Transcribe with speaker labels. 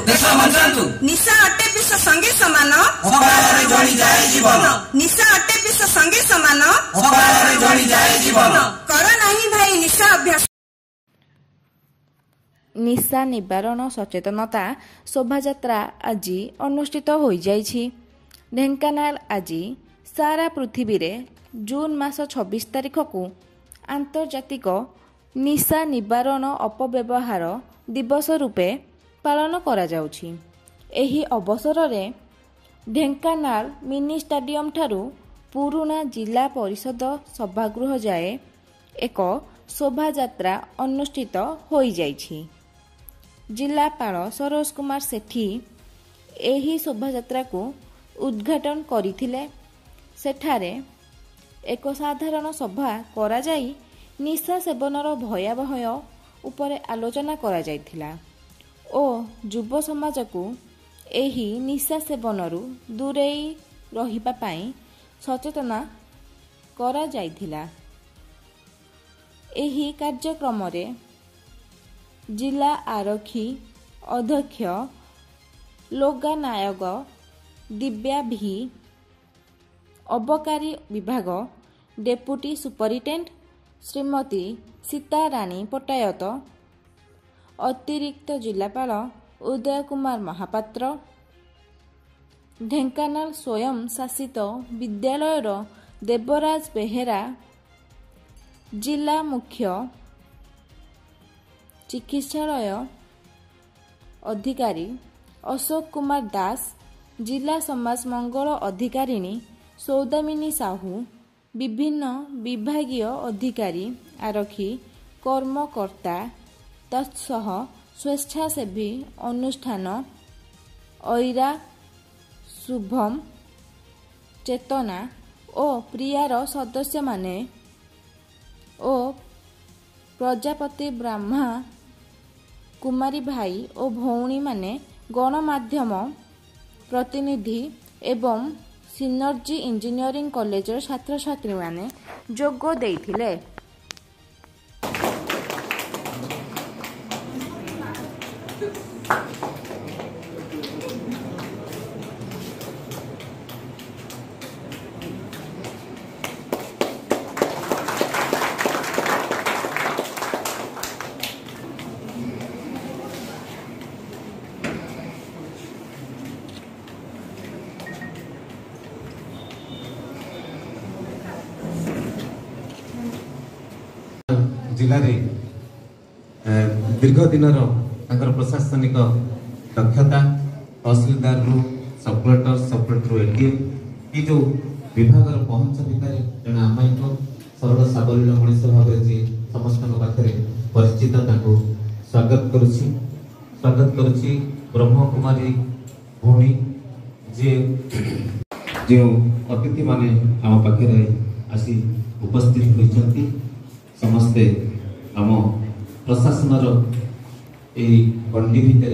Speaker 1: देश बंचातु
Speaker 2: निशा अटे विष संगे समान
Speaker 1: सकाଳରେ ଜଳି ଯାଏ ଜୀବନ
Speaker 2: निशा अटे विष संगे समान
Speaker 1: ସକାଳରେ ଜଳି ଯାଏ ଜୀବନ
Speaker 2: कर नहीं भाई निशा अभ्यास।
Speaker 3: निशा निवारण सचेतनता शोभायात्रा आज अनुष्ठित हो जाइछि। ढेंकानाल आज सारा पृथ्वी रे जून मास 26 तारिख को आंतर्जातिक निशा निवारण अपव्यवहार दिवस रूपे पालन करा जाउछि। एही अवसर रे ढेंकानाल मिनी स्टाडियम ठारू पुराना जिला परिषद सभागृह जाए एक शोभायात्रा अनुष्ठित हो जाइछि। जिलापाल सरोज कुमार सेठी एही शोभायात्रा को उद्घाटन करथिले। सेठारे एक साधारण सभा करा जाई निशा सेवनर भयावह उपरे आलोचना करा जाइथिला ओ युव समाज को एही निशा सेवनरू दूरेई रहिबा पाई सचेतना करा जाइथिला। एही कार्यक्रम रे जिला आरक्षी अध्यक्ष लोगा नायक दिव्या भी अबकारी विभाग डेपुटी सुपरिटेंडेंट श्रीमती सीताराणी पटायत अतिरिक्त जिलापाल उदय कुमार महापात्र ढेंकानाल स्वयं शासित विद्यालयर देवराज बेहेरा जिला मुख्य चिकित्सालय अधिकारी अशोक कुमार दास जिला समाज मंगल अधिकारिणी सौदामिनी साहू विभिन्न विभागीय अधिकारी आरक्षी कर्मकर्ता तत्सह स्वेच्छासेवी अनुष्ठान ऐरा शुभम चेतना और प्रियार सदस्य माने ओ प्रजापति ब्रह्मा कुमारी भाई और भौणी माने गणमाध्यम प्रतिनिधि एवं सिनर्जी इंजीनियरिंग कॉलेजर छात्र छात्री माने जोग देइथिले।
Speaker 4: जिले में दीर्घ दिन प्रशासनिक दक्षता तहसिलदार रु सबकलेक्टर एडीएम ये जो विभाग पहुंच भितर जन आमायिक सरल सावलील मनीष भाव समस्त पाखे परिचित स्वागत करुच्ची ब्रह्म कुमारी भौणी जे जो अतिथि माने आम पाखे आसी उपस्थित होती समस्ते आम प्रशासन गंडी भितर